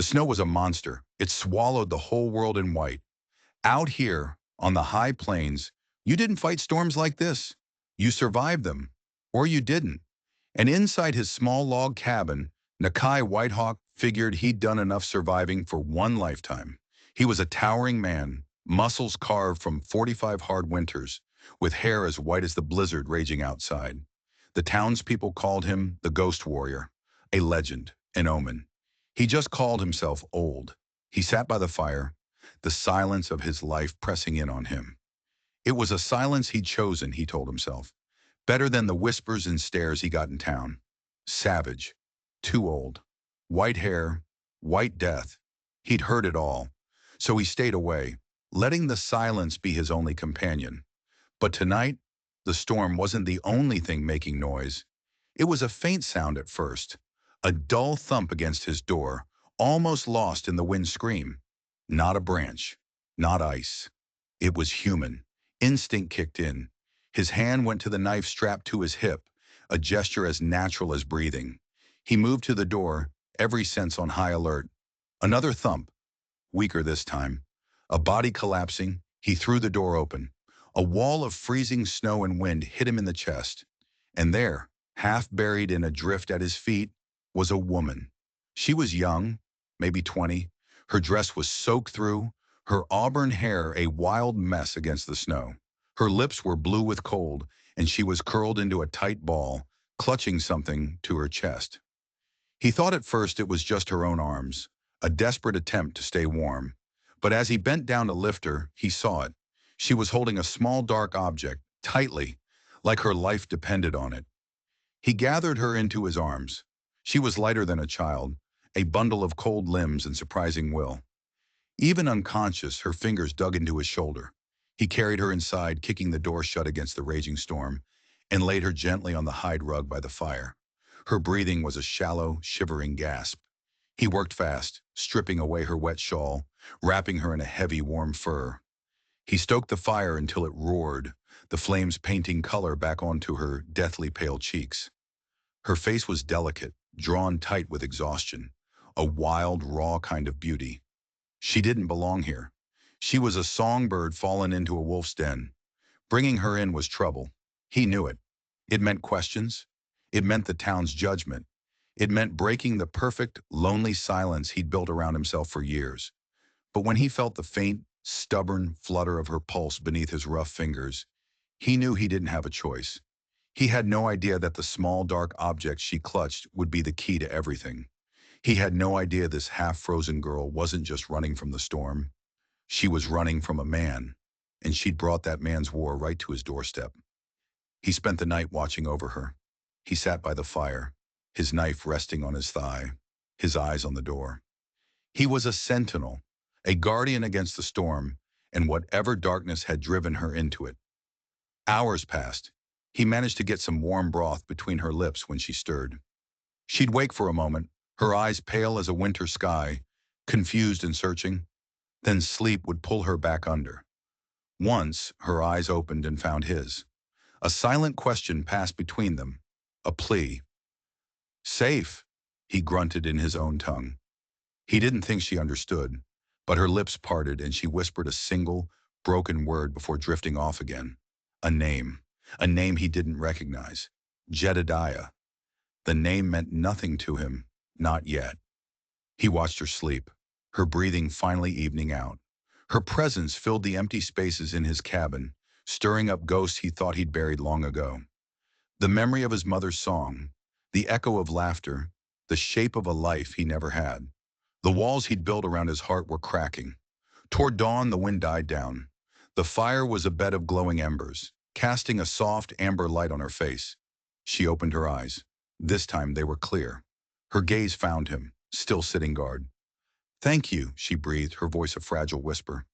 The snow was a monster. It swallowed the whole world in white. Out here, on the high plains, you didn't fight storms like this. You survived them. Or you didn't. And inside his small log cabin, Nakai Whitehawk figured he'd done enough surviving for one lifetime. He was a towering man, muscles carved from 45 hard winters, with hair as white as the blizzard raging outside. The townspeople called him the Ghost Warrior, a legend, an omen. He just called himself old. He sat by the fire, the silence of his life pressing in on him. It was a silence he'd chosen, he told himself. Better than the whispers and stares he got in town. Savage. Too old. White hair. White death. He'd heard it all. So he stayed away, letting the silence be his only companion. But tonight, the storm wasn't the only thing making noise. It was a faint sound at first. A dull thump against his door, almost lost in the wind's scream. Not a branch. Not ice. It was human. Instinct kicked in. His hand went to the knife strapped to his hip, a gesture as natural as breathing. He moved to the door, every sense on high alert. Another thump, weaker this time. A body collapsing, he threw the door open. A wall of freezing snow and wind hit him in the chest. And there, half buried in a drift at his feet, was a woman. She was young, maybe 20. Her dress was soaked through, her auburn hair a wild mess against the snow. Her lips were blue with cold, and she was curled into a tight ball, clutching something to her chest. He thought at first it was just her own arms, a desperate attempt to stay warm. But as he bent down to lift her, he saw it. She was holding a small dark object, tightly, like her life depended on it. He gathered her into his arms. She was lighter than a child, a bundle of cold limbs and surprising will. Even unconscious, her fingers dug into his shoulder. He carried her inside, kicking the door shut against the raging storm, and laid her gently on the hide rug by the fire. Her breathing was a shallow, shivering gasp. He worked fast, stripping away her wet shawl, wrapping her in a heavy, warm fur. He stoked the fire until it roared, the flames painting color back onto her deathly pale cheeks. Her face was delicate, drawn tight with exhaustion, a wild, raw kind of beauty. She didn't belong here. She was a songbird fallen into a wolf's den. Bringing her in was trouble. He knew it. It meant questions. It meant the town's judgment. It meant breaking the perfect, lonely silence he'd built around himself for years. But when he felt the faint, stubborn flutter of her pulse beneath his rough fingers, he knew he didn't have a choice. He had no idea that the small, dark object she clutched would be the key to everything. He had no idea this half-frozen girl wasn't just running from the storm. She was running from a man, and she'd brought that man's war right to his doorstep. He spent the night watching over her. He sat by the fire, his knife resting on his thigh, his eyes on the door. He was a sentinel, a guardian against the storm and whatever darkness had driven her into it. Hours passed. He managed to get some warm broth between her lips when she stirred. She'd wake for a moment, her eyes pale as a winter sky, confused and searching. Then sleep would pull her back under. Once, her eyes opened and found his. A silent question passed between them, a plea. "Safe," he grunted in his own tongue. He didn't think she understood, but her lips parted and she whispered a single, broken word before drifting off again. A name he didn't recognize. Jedediah. The name meant nothing to him, not yet. He watched her sleep, her breathing finally evening out. Her presence filled the empty spaces in his cabin, stirring up ghosts he thought he'd buried long ago. The memory of his mother's song, the echo of laughter, the shape of a life he never had. The walls he'd built around his heart were cracking. Toward dawn, the wind died down. The fire was a bed of glowing embers, casting a soft amber light on her face. She opened her eyes. This time they were clear. Her gaze found him, still sitting guard. "Thank you," she breathed, her voice a fragile whisper.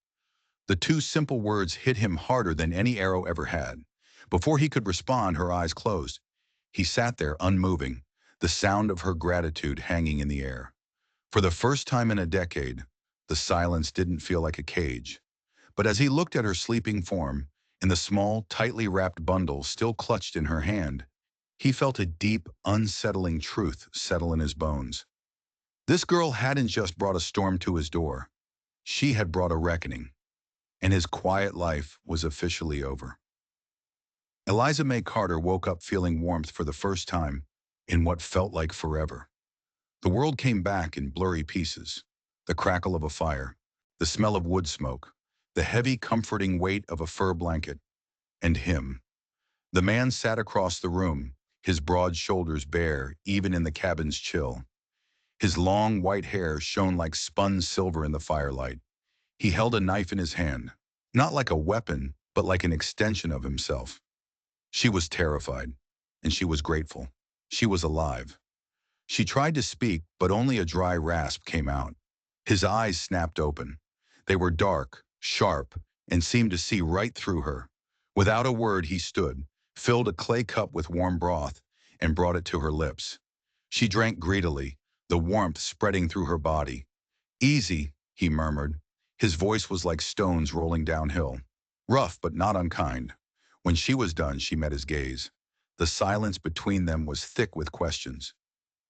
The two simple words hit him harder than any arrow ever had. Before he could respond, her eyes closed. He sat there, unmoving, the sound of her gratitude hanging in the air. For the first time in a decade, the silence didn't feel like a cage. But as he looked at her sleeping form, in the small, tightly wrapped bundle still clutched in her hand, he felt a deep, unsettling truth settle in his bones. This girl hadn't just brought a storm to his door. She had brought a reckoning, and his quiet life was officially over. Eliza May Carter woke up feeling warmth for the first time in what felt like forever. The world came back in blurry pieces. The crackle of a fire, the smell of wood smoke, the heavy, comforting weight of a fur blanket, and him. The man sat across the room, his broad shoulders bare even in the cabin's chill. His long white hair shone like spun silver in the firelight. He held a knife in his hand, not like a weapon, but like an extension of himself. She was terrified, and she was grateful. She was alive. She tried to speak, but only a dry rasp came out. His eyes snapped open. They were dark, sharp, and seemed to see right through her. Without a word, he stood, filled a clay cup with warm broth, and brought it to her lips. She drank greedily, the warmth spreading through her body. "Easy," he murmured. His voice was like stones rolling downhill. Rough, but not unkind. When she was done, she met his gaze. The silence between them was thick with questions.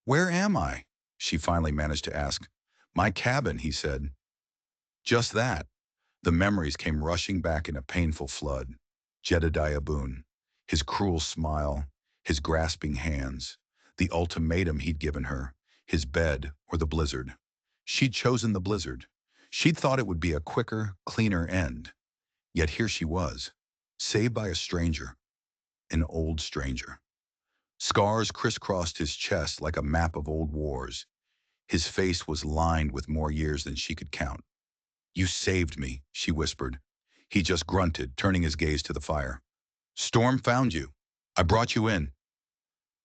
"Where am I?" she finally managed to ask. "My cabin," he said. Just that. The memories came rushing back in a painful flood. Jedediah Boone, his cruel smile, his grasping hands, the ultimatum he'd given her, his bed or the blizzard. She'd chosen the blizzard. She'd thought it would be a quicker, cleaner end. Yet here she was, saved by a stranger, an old stranger. Scars crisscrossed his chest like a map of old wars. His face was lined with more years than she could count. "You saved me," she whispered. He just grunted, turning his gaze to the fire. "Storm found you. I brought you in."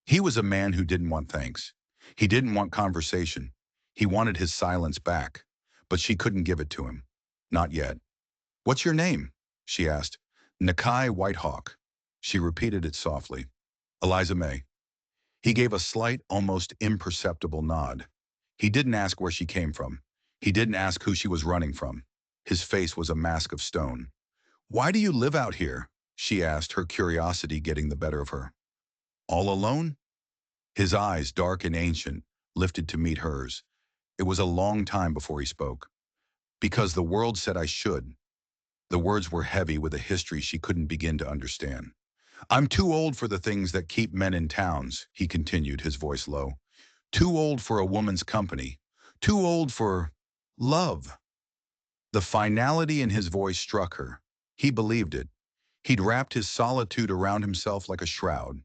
He was a man who didn't want thanks. He didn't want conversation. He wanted his silence back, but she couldn't give it to him. Not yet. "What's your name?" she asked. "Nakai Whitehawk." She repeated it softly. "Eliza May." He gave a slight, almost imperceptible nod. He didn't ask where she came from. He didn't ask who she was running from. His face was a mask of stone. "Why do you live out here?" she asked, her curiosity getting the better of her. "All alone?" His eyes, dark and ancient, lifted to meet hers. It was a long time before he spoke. "Because the world said I should." The words were heavy with a history she couldn't begin to understand. "I'm too old for the things that keep men in towns," he continued, his voice low. "Too old for a woman's company. Too old for love." The finality in his voice struck her. He believed it. He'd wrapped his solitude around himself like a shroud.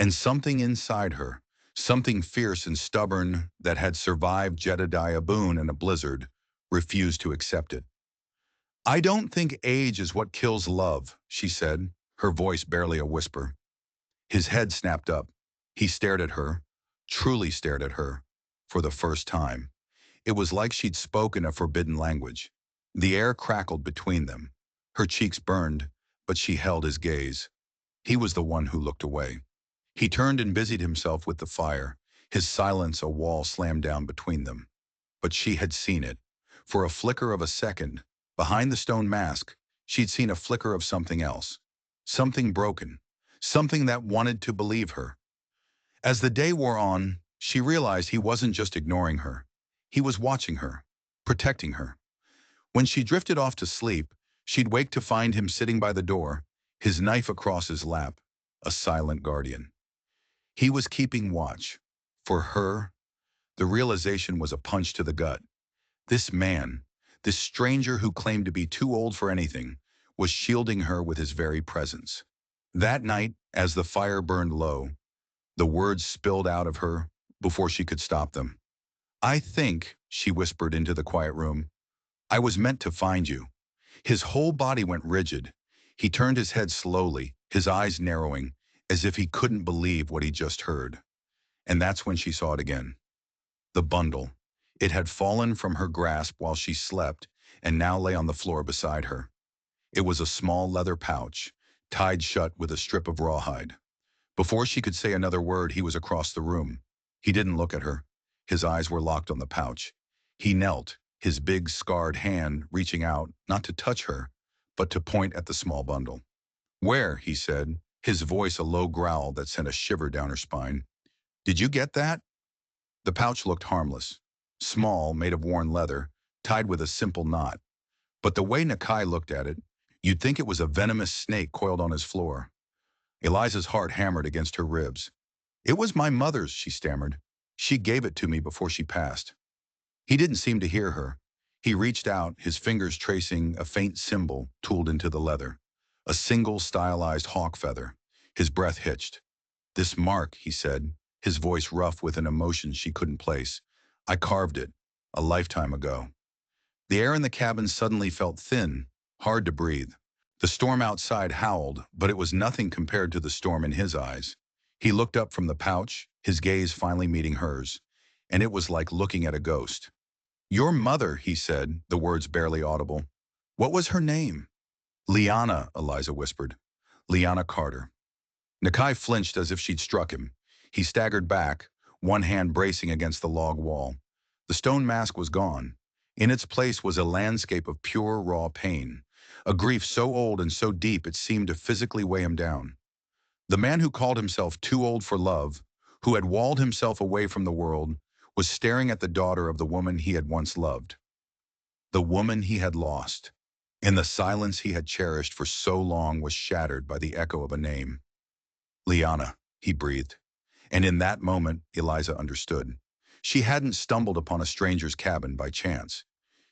And something inside her, something fierce and stubborn that had survived Jedediah Boone and a blizzard, refused to accept it. "I don't think age is what kills love," she said, her voice barely a whisper. His head snapped up. He stared at her, truly stared at her, for the first time. It was like she'd spoken a forbidden language. The air crackled between them. Her cheeks burned, but she held his gaze. He was the one who looked away. He turned and busied himself with the fire, his silence a wall slammed down between them. But she had seen it. For a flicker of a second, behind the stone mask, she'd seen a flicker of something else. Something broken. Something that wanted to believe her. As the day wore on, she realized he wasn't just ignoring her. He was watching her, protecting her. When she drifted off to sleep, she'd wake to find him sitting by the door, his knife across his lap, a silent guardian. He was keeping watch. For her, the realization was a punch to the gut. This man, this stranger who claimed to be too old for anything, was shielding her with his very presence. That night, as the fire burned low, the words spilled out of her before she could stop them. "I think," she whispered into the quiet room, "I was meant to find you." His whole body went rigid. He turned his head slowly, his eyes narrowing, as if he couldn't believe what he just heard. And that's when she saw it again. The bundle. It had fallen from her grasp while she slept and now lay on the floor beside her. It was a small leather pouch, tied shut with a strip of rawhide. Before she could say another word, he was across the room. He didn't look at her. His eyes were locked on the pouch. He knelt, his big, scarred hand reaching out, not to touch her, but to point at the small bundle. "Where?" he said, his voice a low growl that sent a shiver down her spine. "Did you get that?" The pouch looked harmless. small, made of worn leather, tied with a simple knot. But the way Nakai looked at it, you'd think it was a venomous snake coiled on his floor. Eliza's heart hammered against her ribs. "It was my mother's," she stammered. "She gave it to me before she passed." He didn't seem to hear her. He reached out, his fingers tracing a faint symbol tooled into the leather. A single stylized hawk feather. His breath hitched. "This mark," he said, his voice rough with an emotion she couldn't place. "I carved it, a lifetime ago." The air in the cabin suddenly felt thin, hard to breathe. The storm outside howled, but it was nothing compared to the storm in his eyes. He looked up from the pouch, his gaze finally meeting hers, and it was like looking at a ghost. "Your mother," he said, the words barely audible. "What was her name?" "Liana," Eliza whispered. "Liana Carter." Nakai flinched as if she'd struck him. He staggered back, one hand bracing against the log wall. The stone mask was gone. In its place was a landscape of pure, raw pain, a grief so old and so deep it seemed to physically weigh him down. The man who called himself too old for love, who had walled himself away from the world, was staring at the daughter of the woman he had once loved. The woman he had lost. And the silence he had cherished for so long was shattered by the echo of a name. "Liana," he breathed. And in that moment, Eliza understood. She hadn't stumbled upon a stranger's cabin by chance.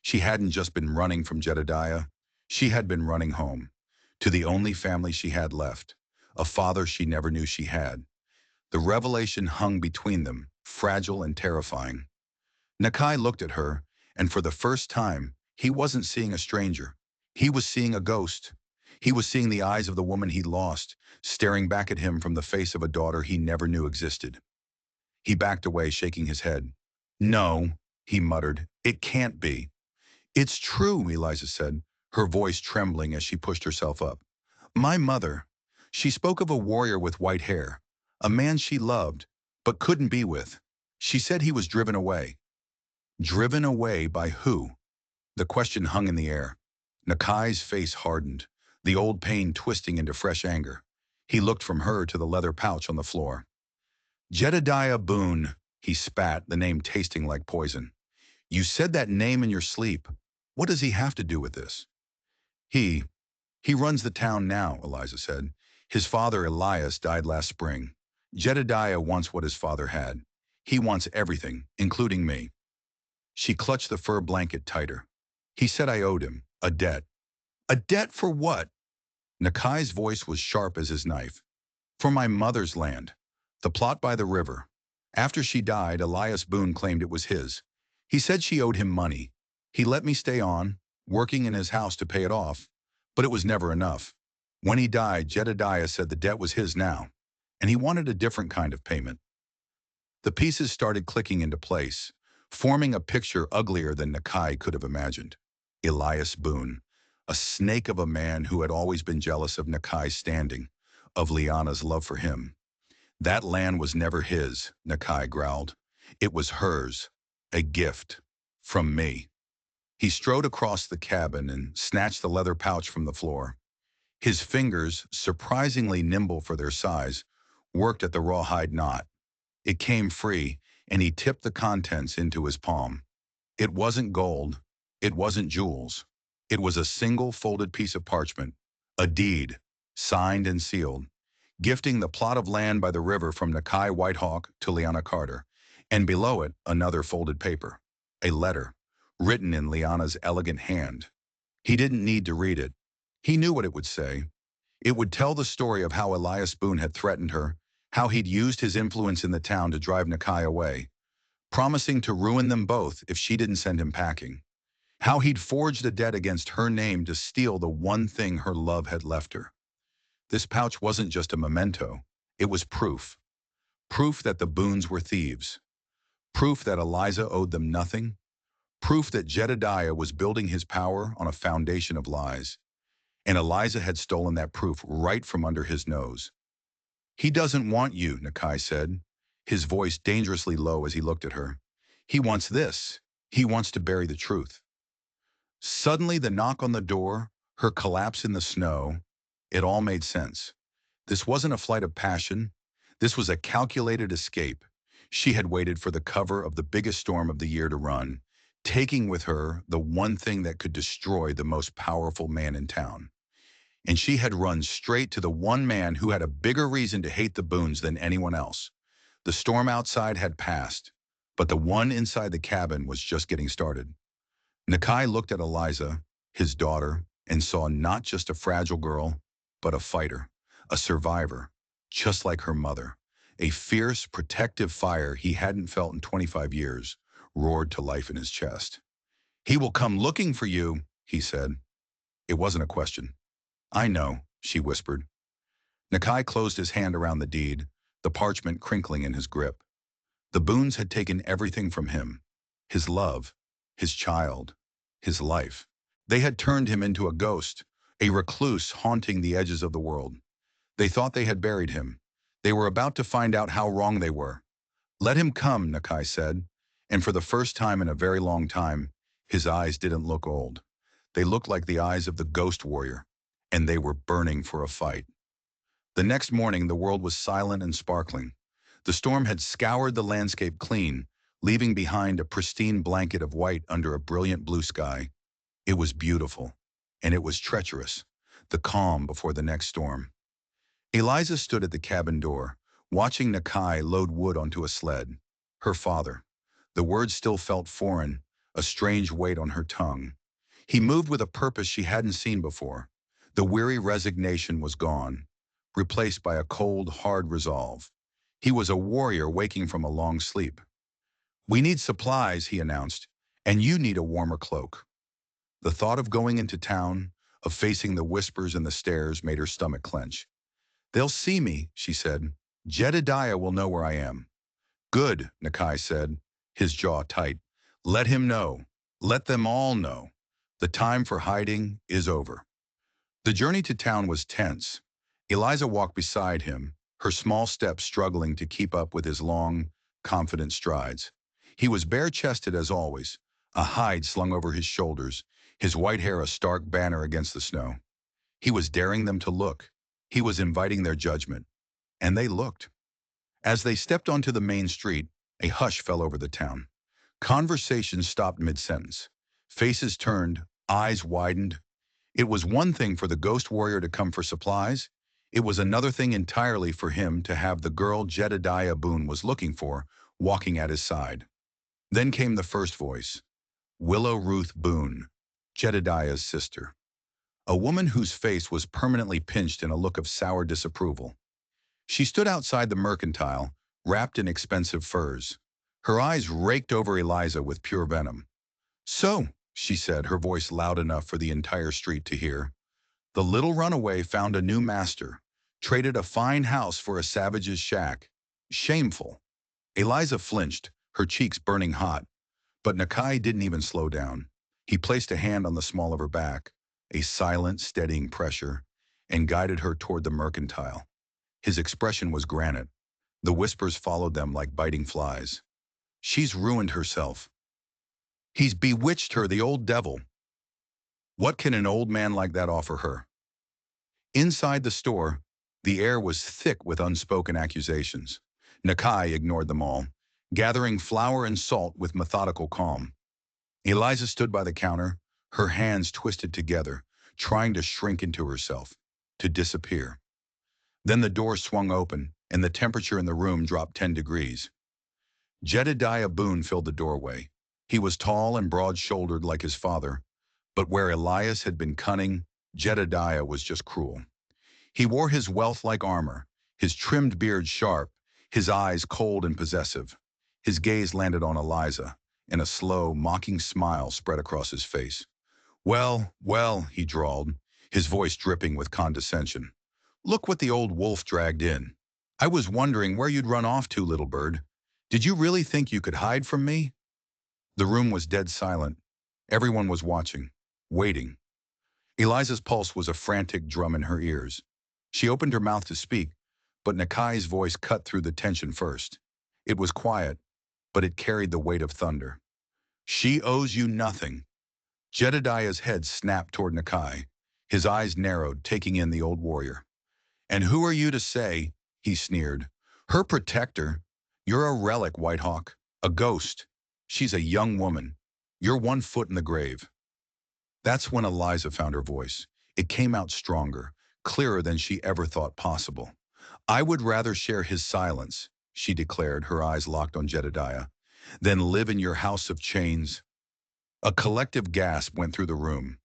She hadn't just been running from Jedediah. She had been running home, to the only family she had left, a father she never knew she had. The revelation hung between them, fragile and terrifying. Nakai looked at her, and for the first time, he wasn't seeing a stranger. He was seeing a ghost. He was seeing the eyes of the woman he'd lost, staring back at him from the face of a daughter he never knew existed. He backed away, shaking his head. "No," he muttered, "it can't be." "It's true," Eliza said, her voice trembling as she pushed herself up. "My mother. She spoke of a warrior with white hair, a man she loved, but couldn't be with. She said he was driven away." Driven away by who? The question hung in the air. Nakai's face hardened, the old pain twisting into fresh anger. He looked from her to the leather pouch on the floor. "Jedediah Boone," he spat, the name tasting like poison. "You said that name in your sleep. What does he have to do with this?" He he runs the town now," Eliza said. "His father Elias died last spring. Jedediah wants what his father had. He wants everything, including me." She clutched the fur blanket tighter. "He said I owed him a debt." "A debt for what?" Nakai's voice was sharp as his knife. "For my mother's land. The plot by the river. After she died, Elias Boone claimed it was his. He said she owed him money. He let me stay on, working in his house to pay it off, but it was never enough. When he died, Jedediah said the debt was his now, and he wanted a different kind of payment." The pieces started clicking into place, forming a picture uglier than Nakai could have imagined. Elias Boone, a snake of a man who had always been jealous of Nakai's standing, of Liana's love for him. "That land was never his," Nakai growled. "It was hers, a gift, from me." He strode across the cabin and snatched the leather pouch from the floor. His fingers, surprisingly nimble for their size, worked at the rawhide knot. It came free, and he tipped the contents into his palm. It wasn't gold. It wasn't jewels. It was a single folded piece of parchment, a deed, signed and sealed, gifting the plot of land by the river from Nakai Whitehawk to Liana Carter, and below it another folded paper, a letter, written in Liana's elegant hand. He didn't need to read it. He knew what it would say. It would tell the story of how Elias Boone had threatened her, how he'd used his influence in the town to drive Nakai away, promising to ruin them both if she didn't send him packing, how he'd forged a debt against her name to steal the one thing her love had left her. This pouch wasn't just a memento. It was proof. Proof that the Boones were thieves. Proof that Eliza owed them nothing. Proof that Jedediah was building his power on a foundation of lies. And Eliza had stolen that proof right from under his nose. "He doesn't want you," Nakai said, his voice dangerously low as he looked at her. "He wants this. He wants to bury the truth." Suddenly, the knock on the door, her collapse in the snow, it all made sense. This wasn't a flight of passion. This was a calculated escape. She had waited for the cover of the biggest storm of the year to run, taking with her the one thing that could destroy the most powerful man in town. And she had run straight to the one man who had a bigger reason to hate the Boones than anyone else. The storm outside had passed, but the one inside the cabin was just getting started. Nakai looked at Eliza, his daughter, and saw not just a fragile girl, but a fighter, a survivor, just like her mother. A fierce, protective fire he hadn't felt in 25 years roared to life in his chest. "He will come looking for you," he said. It wasn't a question. "I know," she whispered. Nakai closed his hand around the deed, the parchment crinkling in his grip. The Boones had taken everything from him: his love, his child, his life. They had turned him into a ghost, a recluse haunting the edges of the world. They thought they had buried him. They were about to find out how wrong they were. "Let him come," Nakai said, and for the first time in a very long time, his eyes didn't look old. They looked like the eyes of the ghost warrior, and they were burning for a fight. The next morning, the world was silent and sparkling. The storm had scoured the landscape clean, leaving behind a pristine blanket of white under a brilliant blue sky. It was beautiful, and it was treacherous, the calm before the next storm. Eliza stood at the cabin door, watching Nakai load wood onto a sled. Her father. The words still felt foreign, a strange weight on her tongue. He moved with a purpose she hadn't seen before. The weary resignation was gone, replaced by a cold, hard resolve. He was a warrior waking from a long sleep. "We need supplies," he announced, "and you need a warmer cloak." The thought of going into town, of facing the whispers and the stares, made her stomach clench. "They'll see me," she said. "Jedediah will know where I am." "Good," Nakai said, his jaw tight. "Let him know. Let them all know. The time for hiding is over." The journey to town was tense. Eliza walked beside him, her small steps struggling to keep up with his long, confident strides. He was bare-chested as always, a hide slung over his shoulders, his white hair a stark banner against the snow. He was daring them to look. He was inviting their judgment. And they looked. As they stepped onto the main street, a hush fell over the town. Conversation stopped mid-sentence. Faces turned, eyes widened. It was one thing for the ghost warrior to come for supplies. It was another thing entirely for him to have the girl Jedediah Boone was looking for walking at his side. Then came the first voice. Willow Ruth Boone, Jedediah's sister. A woman whose face was permanently pinched in a look of sour disapproval. She stood outside the mercantile, wrapped in expensive furs. Her eyes raked over Eliza with pure venom. "So," she said, her voice loud enough for the entire street to hear, "the little runaway found a new master, traded a fine house for a savage's shack. Shameful." Eliza flinched, her cheeks burning hot, but Nakai didn't even slow down. He placed a hand on the small of her back, a silent, steadying pressure, and guided her toward the mercantile. His expression was granite. The whispers followed them like biting flies. "She's ruined herself. He's bewitched her, the old devil. What can an old man like that offer her?" Inside the store, the air was thick with unspoken accusations. Nakai ignored them all, gathering flour and salt with methodical calm. Eliza stood by the counter, her hands twisted together, trying to shrink into herself, to disappear. Then the door swung open, and the temperature in the room dropped 10 degrees. Jedediah Boone filled the doorway. He was tall and broad-shouldered like his father, but where Elias had been cunning, Jedediah was just cruel. He wore his wealth like armor, his trimmed beard sharp, his eyes cold and possessive. His gaze landed on Eliza, and a slow, mocking smile spread across his face. "Well, well," he drawled, his voice dripping with condescension. "Look what the old wolf dragged in. I was wondering where you'd run off to, little bird. Did you really think you could hide from me?" The room was dead silent. Everyone was watching, waiting. Eliza's pulse was a frantic drum in her ears. She opened her mouth to speak, but Nakai's voice cut through the tension first. It was quiet, but it carried the weight of thunder. "She owes you nothing." Jedediah's head snapped toward Nakai. His eyes narrowed, taking in the old warrior. "And who are you to say?" he sneered. "Her protector. You're a relic, Whitehawk. A ghost. She's a young woman. You're 1 foot in the grave. That's when Eliza found her voice. It came out stronger, clearer than she ever thought possible. I would rather share his silence, she declared, her eyes locked on Jedediah, than live in your house of chains. A collective gasp went through the room.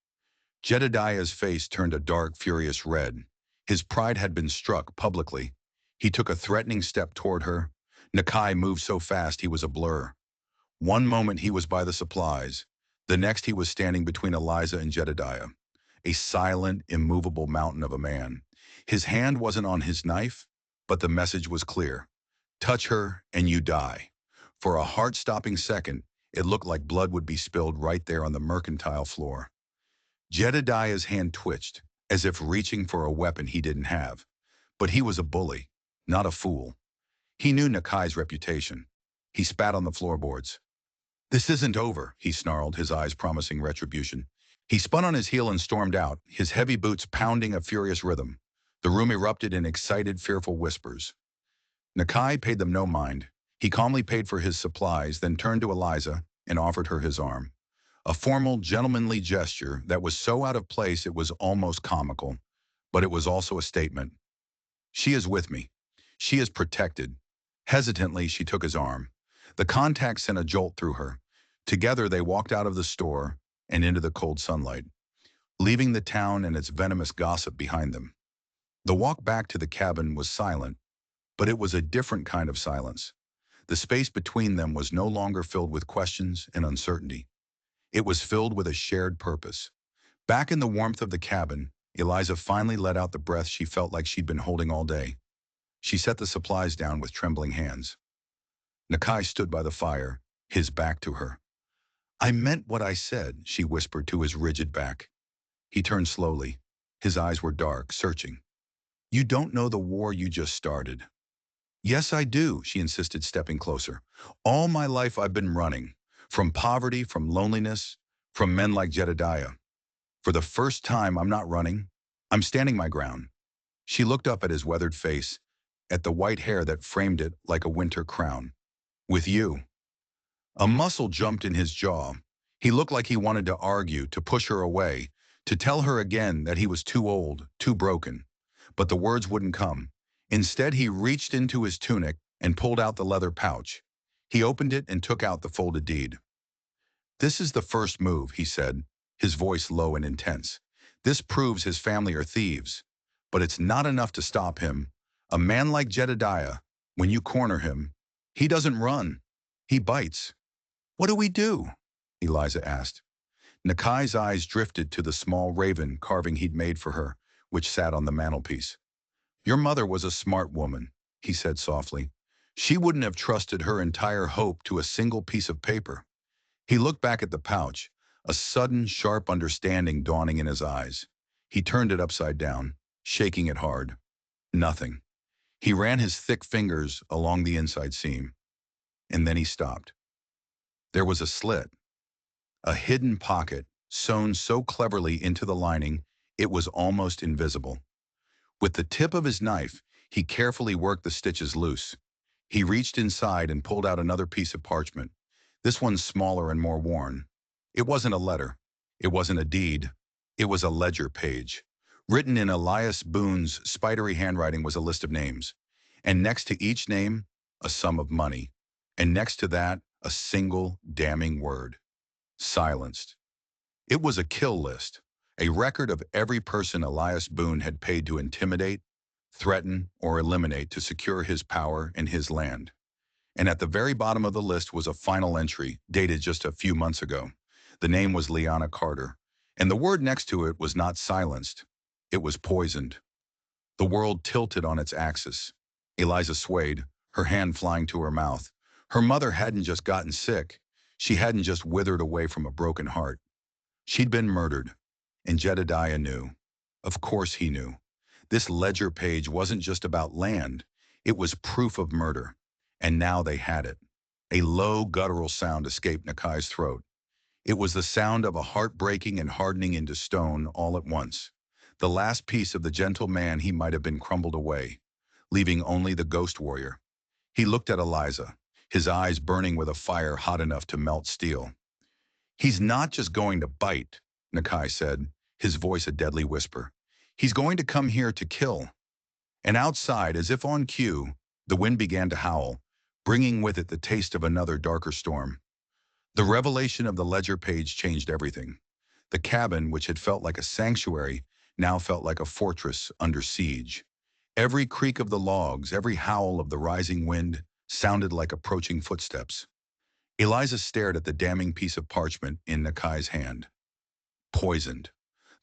Jedediah's face turned a dark, furious red. His pride had been struck publicly. He took a threatening step toward her. Nakai moved so fast he was a blur. One moment he was by the supplies. The next he was standing between Eliza and Jedediah, a silent, immovable mountain of a man. His hand wasn't on his knife, but the message was clear. Touch her and you die. For a heart-stopping second, it looked like blood would be spilled right there on the mercantile floor. Jedediah's hand twitched, as if reaching for a weapon he didn't have. But he was a bully, not a fool. He knew Nakai's reputation. He spat on the floorboards. This isn't over, he snarled, his eyes promising retribution. He spun on his heel and stormed out, his heavy boots pounding a furious rhythm. The room erupted in excited, fearful whispers. Nakai paid them no mind. He calmly paid for his supplies, then turned to Eliza and offered her his arm. A formal, gentlemanly gesture that was so out of place it was almost comical, but it was also a statement. She is with me. She is protected. Hesitantly, she took his arm. The contact sent a jolt through her. Together, they walked out of the store and into the cold sunlight, leaving the town and its venomous gossip behind them. The walk back to the cabin was silent, but it was a different kind of silence. The space between them was no longer filled with questions and uncertainty. It was filled with a shared purpose. Back in the warmth of the cabin, Eliza finally let out the breath she felt like she'd been holding all day. She set the supplies down with trembling hands. Nakai stood by the fire, his back to her. I meant what I said, she whispered to his rigid back. He turned slowly. His eyes were dark, searching. You don't know the war you just started. Yes, I do, she insisted, stepping closer. All my life I've been running. From poverty, from loneliness, from men like Jedediah. For the first time, I'm not running. I'm standing my ground. She looked up at his weathered face, at the white hair that framed it like a winter crown. With you. A muscle jumped in his jaw. He looked like he wanted to argue, to push her away, to tell her again that he was too old, too broken. But the words wouldn't come. Instead, he reached into his tunic and pulled out the leather pouch. He opened it and took out the folded deed. This is the first move, he said, his voice low and intense. This proves his family are thieves. But it's not enough to stop him. A man like Jedediah, when you corner him, he doesn't run. He bites. What do we do? Eliza asked. Nakai's eyes drifted to the small raven carving he'd made for her, which sat on the mantelpiece. Your mother was a smart woman, he said softly. She wouldn't have trusted her entire hope to a single piece of paper. He looked back at the pouch, a sudden, sharp understanding dawning in his eyes. He turned it upside down, shaking it hard. Nothing. He ran his thick fingers along the inside seam. And then he stopped. There was a slit, a hidden pocket, sewn so cleverly into the lining it was almost invisible. With the tip of his knife, he carefully worked the stitches loose. He reached inside and pulled out another piece of parchment. This one smaller and more worn. It wasn't a letter. It wasn't a deed. It was a ledger page. Written in Elias Boone's spidery handwriting was a list of names. And next to each name, a sum of money. And next to that, a single damning word. Silenced. It was a kill list. A record of every person Elias Boone had paid to intimidate, threaten, or eliminate to secure his power and his land. And at the very bottom of the list was a final entry, dated just a few months ago. The name was Liana Carter, and the word next to it was not silenced. It was poisoned. The world tilted on its axis. Eliza swayed, her hand flying to her mouth. Her mother hadn't just gotten sick. She hadn't just withered away from a broken heart. She'd been murdered, and Jedediah knew. Of course he knew. This ledger page wasn't just about land. It was proof of murder. And now they had it. A low, guttural sound escaped Nakai's throat. It was the sound of a heart breaking and hardening into stone all at once. The last piece of the gentle man he might have been crumbled away, leaving only the ghost warrior. He looked at Eliza, his eyes burning with a fire hot enough to melt steel. He's not just going to bite, Nakai said, his voice a deadly whisper. He's going to come here to kill. And outside, as if on cue, the wind began to howl, bringing with it the taste of another darker storm. The revelation of the ledger page changed everything. The cabin, which had felt like a sanctuary, now felt like a fortress under siege. Every creak of the logs, every howl of the rising wind, sounded like approaching footsteps. Eliza stared at the damning piece of parchment in Nakai's hand. Poisoned.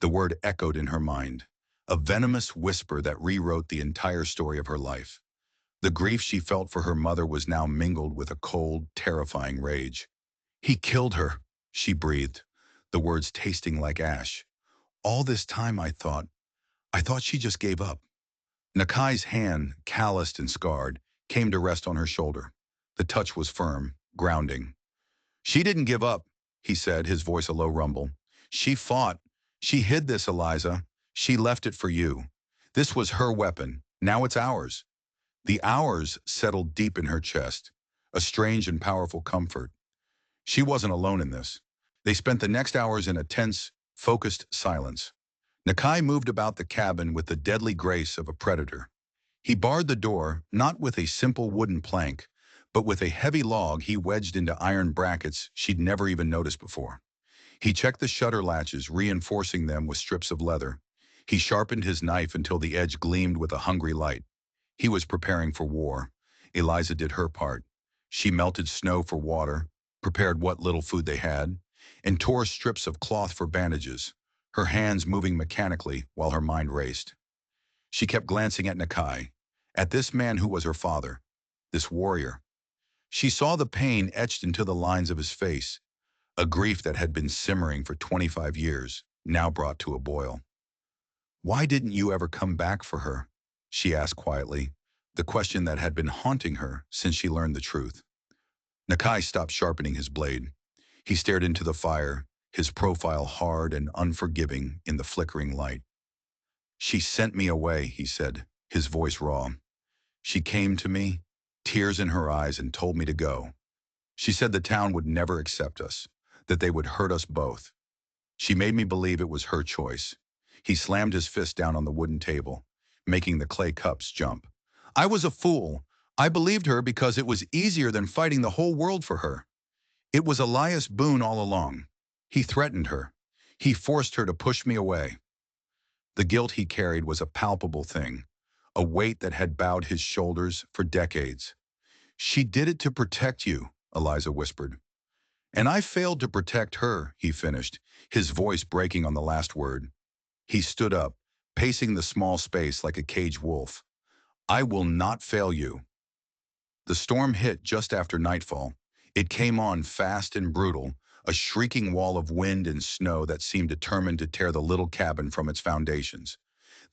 The word echoed in her mind, a venomous whisper that rewrote the entire story of her life. The grief she felt for her mother was now mingled with a cold, terrifying rage. He killed her, she breathed, the words tasting like ash. All this time I thought she just gave up. Nakai's hand, calloused and scarred, came to rest on her shoulder. The touch was firm, grounding. She didn't give up, he said, his voice a low rumble. She fought. She hid this, Eliza. She left it for you. This was her weapon. Now it's ours. The ours settled deep in her chest, a strange and powerful comfort. She wasn't alone in this. They spent the next hours in a tense, focused silence. Nakai moved about the cabin with the deadly grace of a predator. He barred the door, not with a simple wooden plank, but with a heavy log he wedged into iron brackets she'd never even noticed before. He checked the shutter latches, reinforcing them with strips of leather. He sharpened his knife until the edge gleamed with a hungry light. He was preparing for war. Eliza did her part. She melted snow for water, prepared what little food they had, and tore strips of cloth for bandages, her hands moving mechanically while her mind raced. She kept glancing at Nakai, at this man who was her father, this warrior. She saw the pain etched into the lines of his face, a grief that had been simmering for 25 years, now brought to a boil. "Why didn't you ever come back for her?" she asked quietly, the question that had been haunting her since she learned the truth. Nakai stopped sharpening his blade. He stared into the fire, his profile hard and unforgiving in the flickering light. "She sent me away," he said, his voice raw. "She came to me, tears in her eyes, and told me to go. She said the town would never accept us, that they would hurt us both. She made me believe it was her choice." He slammed his fist down on the wooden table, making the clay cups jump. "I was a fool. I believed her because it was easier than fighting the whole world for her. It was Elias Boone all along. He threatened her. He forced her to push me away." The guilt he carried was a palpable thing, a weight that had bowed his shoulders for decades. "She did it to protect you," Eliza whispered. "And I failed to protect her," he finished, his voice breaking on the last word. He stood up, pacing the small space like a caged wolf. "I will not fail you." The storm hit just after nightfall. It came on fast and brutal, a shrieking wall of wind and snow that seemed determined to tear the little cabin from its foundations.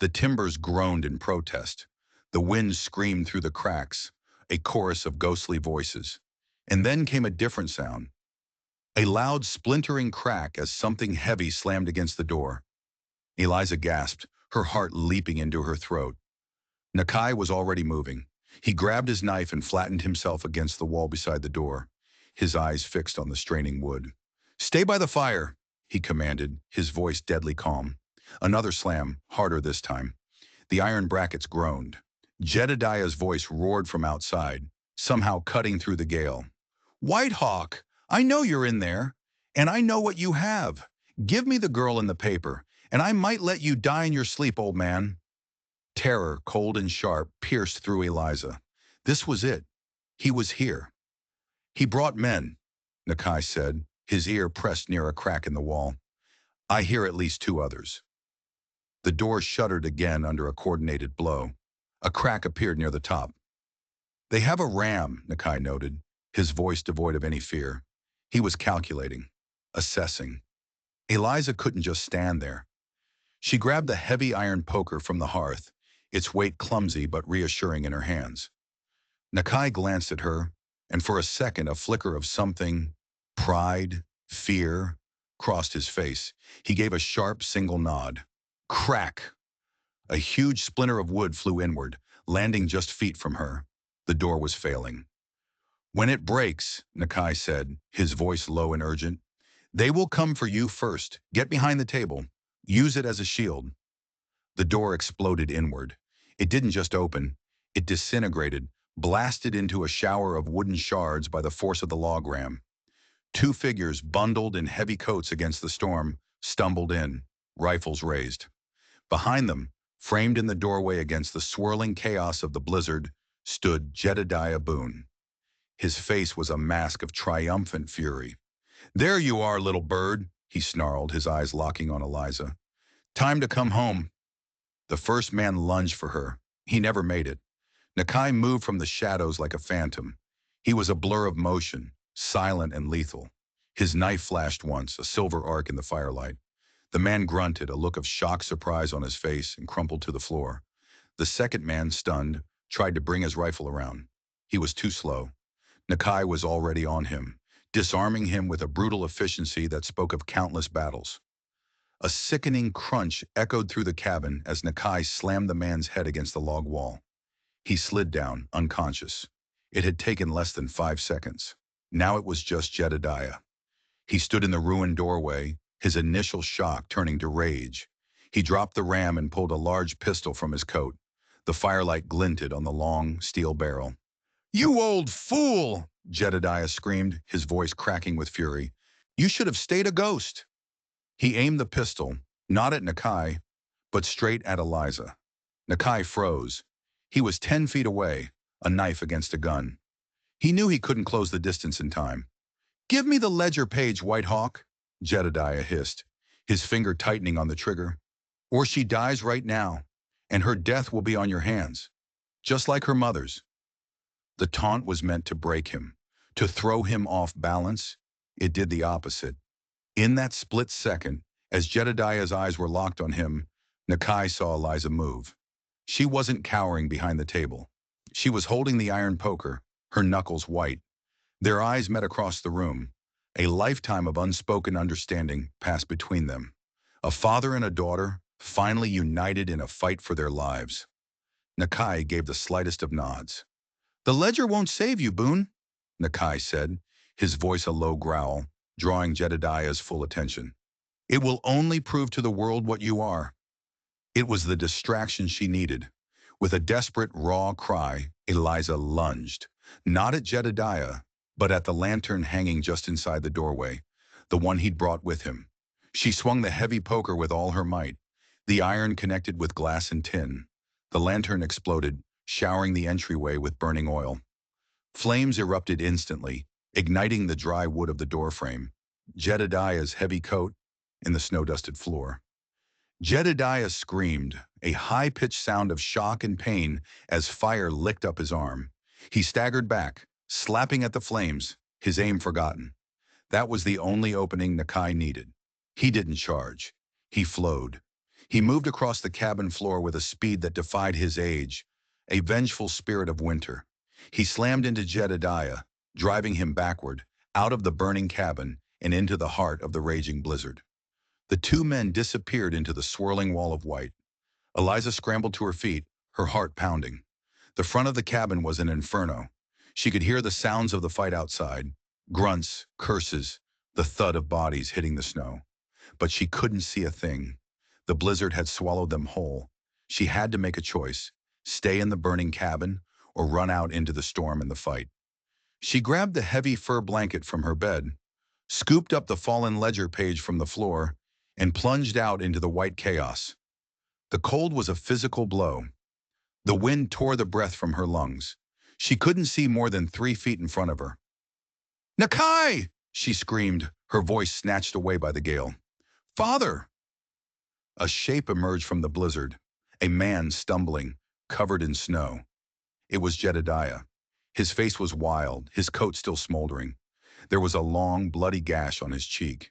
The timbers groaned in protest. The wind screamed through the cracks, a chorus of ghostly voices. And then came a different sound, a loud splintering crack as something heavy slammed against the door. Eliza gasped, her heart leaping into her throat. Nakai was already moving. He grabbed his knife and flattened himself against the wall beside the door, his eyes fixed on the straining wood. "Stay by the fire," he commanded, his voice deadly calm. Another slam, harder this time. The iron brackets groaned. Jedediah's voice roared from outside, somehow cutting through the gale. "White Hawk, I know you're in there, and I know what you have. Give me the girl and the paper, and I might let you die in your sleep, old man." Terror, cold and sharp, pierced through Eliza. This was it. He was here. "He brought men," Nakai said, his ear pressed near a crack in the wall. "I hear at least 2 others." The door shuddered again under a coordinated blow. A crack appeared near the top. "They have a ram," Nakai noted, his voice devoid of any fear. He was calculating, assessing. Eliza couldn't just stand there. She grabbed the heavy iron poker from the hearth, its weight clumsy but reassuring in her hands. Nakai glanced at her, and for a second a flicker of something, pride, fear, crossed his face. He gave a sharp single nod. Crack! A huge splinter of wood flew inward, landing just feet from her. The door was failing. When it breaks, Nakai said, his voice low and urgent, they will come for you first. Get behind the table. Use it as a shield. The door exploded inward. It didn't just open. It disintegrated, blasted into a shower of wooden shards by the force of the log ram. Two figures, bundled in heavy coats against the storm, stumbled in, rifles raised. Behind them, framed in the doorway against the swirling chaos of the blizzard, stood Jedediah Boone. His face was a mask of triumphant fury. There you are, little bird, he snarled, his eyes locking on Eliza. Time to come home. The first man lunged for her. He never made it. Nakai moved from the shadows like a phantom. He was a blur of motion, silent and lethal. His knife flashed once, a silver arc in the firelight. The man grunted, a look of shocked surprise on his face, and crumpled to the floor. The second man, stunned, tried to bring his rifle around. He was too slow. Nakai was already on him, disarming him with a brutal efficiency that spoke of countless battles. A sickening crunch echoed through the cabin as Nakai slammed the man's head against the log wall. He slid down, unconscious. It had taken less than 5 seconds. Now it was just Jedediah. He stood in the ruined doorway, his initial shock turning to rage. He dropped the ram and pulled a large pistol from his coat. The firelight glinted on the long, steel barrel. You old fool! Jedediah screamed, his voice cracking with fury. You should have stayed a ghost. He aimed the pistol, not at Nakai, but straight at Eliza. Nakai froze. He was 10 feet away, a knife against a gun. He knew he couldn't close the distance in time. Give me the ledger page, White Hawk, Jedediah hissed, his finger tightening on the trigger. Or she dies right now, and her death will be on your hands, just like her mother's. The taunt was meant to break him, to throw him off balance. It did the opposite. In that split second, as Jedediah's eyes were locked on him, Nakai saw Eliza move. She wasn't cowering behind the table. She was holding the iron poker, her knuckles white. Their eyes met across the room. A lifetime of unspoken understanding passed between them. A father and a daughter, finally united in a fight for their lives. Nakai gave the slightest of nods. The ledger won't save you, Boone, Nakai said, his voice a low growl, drawing Jedediah's full attention. It will only prove to the world what you are. It was the distraction she needed. With a desperate, raw cry, Eliza lunged, not at Jedediah, but at the lantern hanging just inside the doorway, the one he'd brought with him. She swung the heavy poker with all her might. The iron connected with glass and tin. The lantern exploded, showering the entryway with burning oil. Flames erupted instantly, igniting the dry wood of the doorframe, Jedediah's heavy coat, and the snow-dusted floor. Jedediah screamed, a high-pitched sound of shock and pain as fire licked up his arm. He staggered back, slapping at the flames, his aim forgotten. That was the only opening Nakai needed. He didn't charge. He flowed. He moved across the cabin floor with a speed that defied his age, a vengeful spirit of winter. He slammed into Jedediah, driving him backward, out of the burning cabin and into the heart of the raging blizzard. The two men disappeared into the swirling wall of white. Eliza scrambled to her feet, her heart pounding. The front of the cabin was an inferno. She could hear the sounds of the fight outside, grunts, curses, the thud of bodies hitting the snow. But she couldn't see a thing. The blizzard had swallowed them whole. She had to make a choice, stay in the burning cabin or run out into the storm and the fight. She grabbed the heavy fur blanket from her bed, scooped up the fallen ledger page from the floor, and plunged out into the white chaos. The cold was a physical blow. The wind tore the breath from her lungs. She couldn't see more than 3 feet in front of her. Nakai! She screamed, her voice snatched away by the gale. Father! A shape emerged from the blizzard, a man stumbling, covered in snow. It was Jedediah. His face was wild, his coat still smoldering. There was a long, bloody gash on his cheek.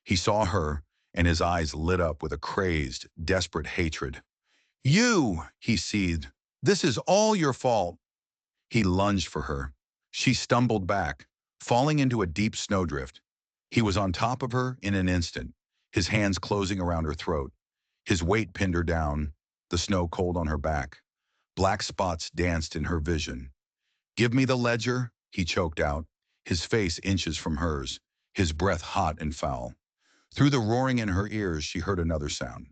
He saw her, and his eyes lit up with a crazed, desperate hatred. You, he seethed, this is all your fault. He lunged for her. She stumbled back, falling into a deep snowdrift. He was on top of her in an instant, his hands closing around her throat. His weight pinned her down, the snow cold on her back. Black spots danced in her vision. "Give me the ledger," he choked out, his face inches from hers, his breath hot and foul. Through the roaring in her ears, she heard another sound,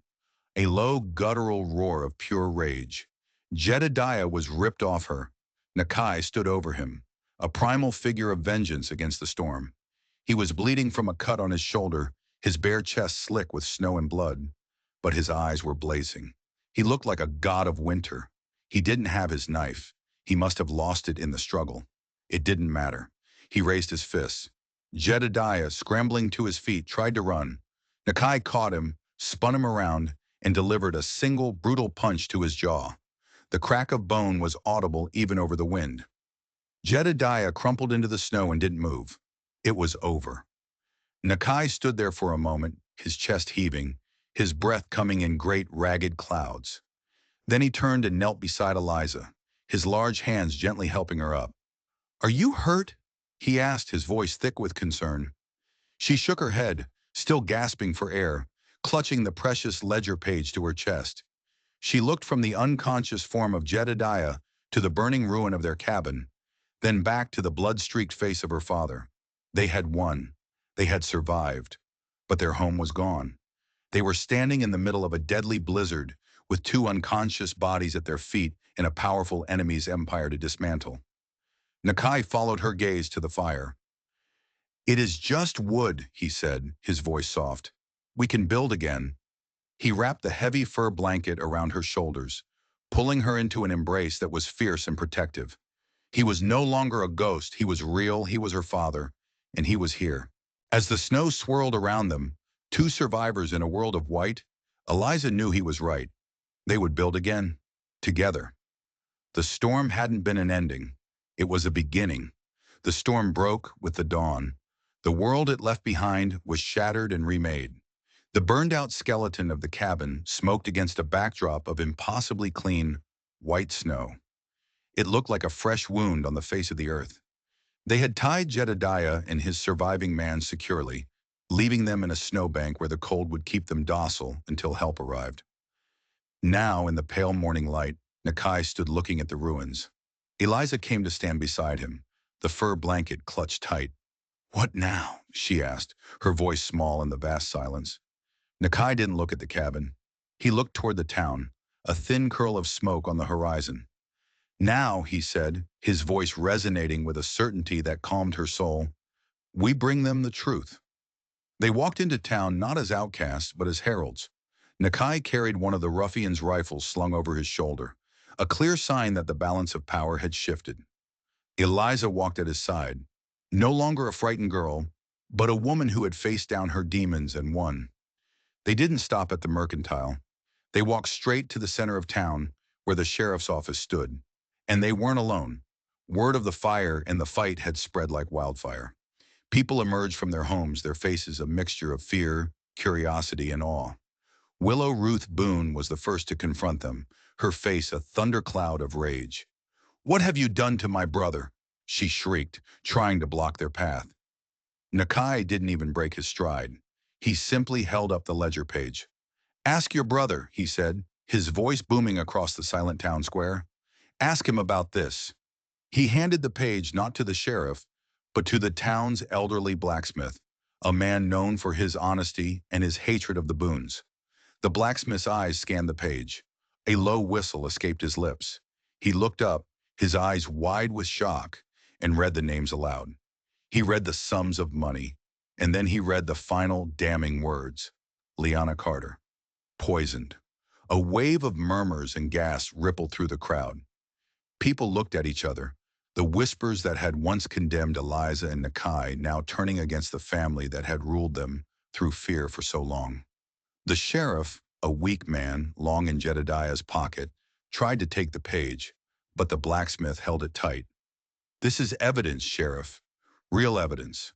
a low, guttural roar of pure rage. Jedediah was ripped off her. Nakai stood over him, a primal figure of vengeance against the storm. He was bleeding from a cut on his shoulder, his bare chest slick with snow and blood, but his eyes were blazing. He looked like a god of winter. He didn't have his knife. He must have lost it in the struggle. It didn't matter. He raised his fists. Jedediah, scrambling to his feet, tried to run. Nakai caught him, spun him around, and delivered a single brutal punch to his jaw. The crack of bone was audible even over the wind. Jedediah crumpled into the snow and didn't move. It was over. Nakai stood there for a moment, his chest heaving, his breath coming in great ragged clouds. Then he turned and knelt beside Eliza, his large hands gently helping her up. "Are you hurt?" he asked, his voice thick with concern. She shook her head, still gasping for air, clutching the precious ledger page to her chest. She looked from the unconscious form of Jedediah to the burning ruin of their cabin, then back to the blood-streaked face of her father. They had won. They had survived. But their home was gone. They were standing in the middle of a deadly blizzard, with two unconscious bodies at their feet and a powerful enemy's empire to dismantle. Nakai followed her gaze to the fire. "It is just wood," he said, his voice soft. "We can build again." He wrapped the heavy fur blanket around her shoulders, pulling her into an embrace that was fierce and protective. He was no longer a ghost. He was real. He was her father, and he was here. As the snow swirled around them, two survivors in a world of white, Eliza knew he was right. They would build again, together. The storm hadn't been an ending. It was a beginning. The storm broke with the dawn. The world it left behind was shattered and remade. The burned-out skeleton of the cabin smoked against a backdrop of impossibly clean, white snow. It looked like a fresh wound on the face of the earth. They had tied Jedediah and his surviving man securely, leaving them in a snowbank where the cold would keep them docile until help arrived. Now, in the pale morning light, Nakai stood looking at the ruins. Eliza came to stand beside him, the fur blanket clutched tight. "What now?" she asked, her voice small in the vast silence. Nakai didn't look at the cabin. He looked toward the town, a thin curl of smoke on the horizon. "Now," he said, his voice resonating with a certainty that calmed her soul, "we bring them the truth." They walked into town not as outcasts, but as heralds. Nakai carried one of the ruffian's rifles slung over his shoulder, a clear sign that the balance of power had shifted. Eliza walked at his side, no longer a frightened girl, but a woman who had faced down her demons and won. They didn't stop at the mercantile. They walked straight to the center of town, where the sheriff's office stood. And they weren't alone. Word of the fire and the fight had spread like wildfire. People emerged from their homes, their faces a mixture of fear, curiosity, and awe. Willow Ruth Boone was the first to confront them, her face a thundercloud of rage. "What have you done to my brother?" she shrieked, trying to block their path. Nakai didn't even break his stride. He simply held up the ledger page. "Ask your brother," he said, his voice booming across the silent town square. "Ask him about this." He handed the page not to the sheriff, but to the town's elderly blacksmith, a man known for his honesty and his hatred of the Boones. The blacksmith's eyes scanned the page. A low whistle escaped his lips. He looked up, his eyes wide with shock, and read the names aloud. He read the sums of money, and then he read the final damning words. Liana Carter. Poisoned. A wave of murmurs and gasps rippled through the crowd. People looked at each other, the whispers that had once condemned Eliza and Nakai now turning against the family that had ruled them through fear for so long. The sheriff, a weak man, long in Jedediah's pocket, tried to take the page, but the blacksmith held it tight. "This is evidence, Sheriff. Real evidence."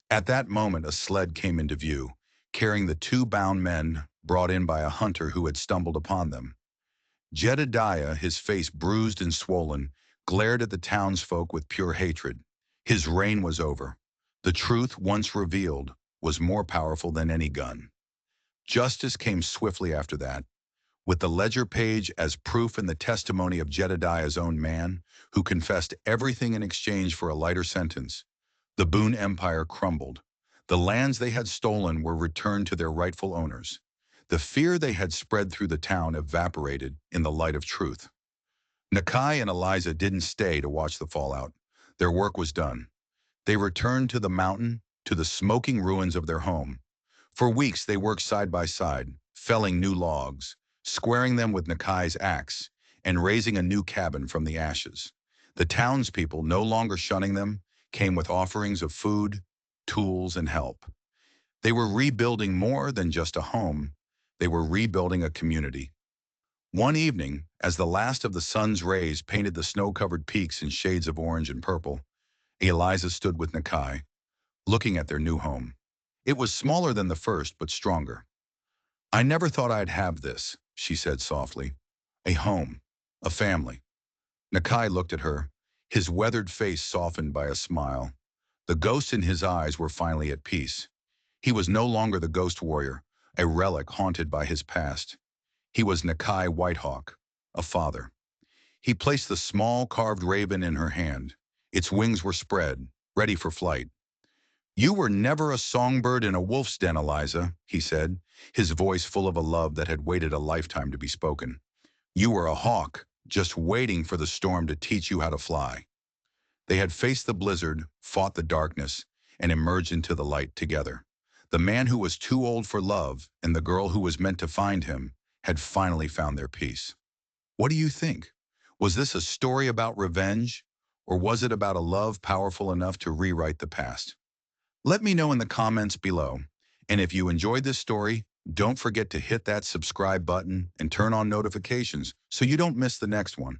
At that moment, a sled came into view, carrying the two bound men brought in by a hunter who had stumbled upon them. Jedediah, his face bruised and swollen, glared at the townsfolk with pure hatred. His reign was over. The truth, once revealed, was more powerful than any gun. Justice came swiftly after that. with the ledger page as proof and the testimony of Jedediah's own man, who confessed everything in exchange for a lighter sentence. The Boone Empire crumbled. The lands they had stolen were returned to their rightful owners. The fear they had spread through the town evaporated in the light of truth. Nakai and Eliza didn't stay to watch the fallout. Their work was done. They returned to the mountain, to the smoking ruins of their home. For weeks they worked side by side, felling new logs, squaring them with Nakai's axe, and raising a new cabin from the ashes. The townspeople, no longer shunning them, came with offerings of food, tools, and help. They were rebuilding more than just a home. They were rebuilding a community. One evening, as the last of the sun's rays painted the snow-covered peaks in shades of orange and purple, Eliza stood with Nakai, looking at their new home. It was smaller than the first, but stronger. "I never thought I'd have this," she said softly. "A home, a family." Nakai looked at her, his weathered face softened by a smile. The ghosts in his eyes were finally at peace. He was no longer the ghost warrior, a relic haunted by his past. He was Nakai Whitehawk, a father. He placed the small carved raven in her hand. Its wings were spread, ready for flight. "You were never a songbird in a wolf's den, Eliza," he said, his voice full of a love that had waited a lifetime to be spoken. "You were a hawk, just waiting for the storm to teach you how to fly." They had faced the blizzard, fought the darkness, and emerged into the light together. The man who was too old for love and the girl who was meant to find him had finally found their peace. What do you think? Was this a story about revenge, or was it about a love powerful enough to rewrite the past? Let me know in the comments below. And if you enjoyed this story, don't forget to hit that subscribe button and turn on notifications so you don't miss the next one.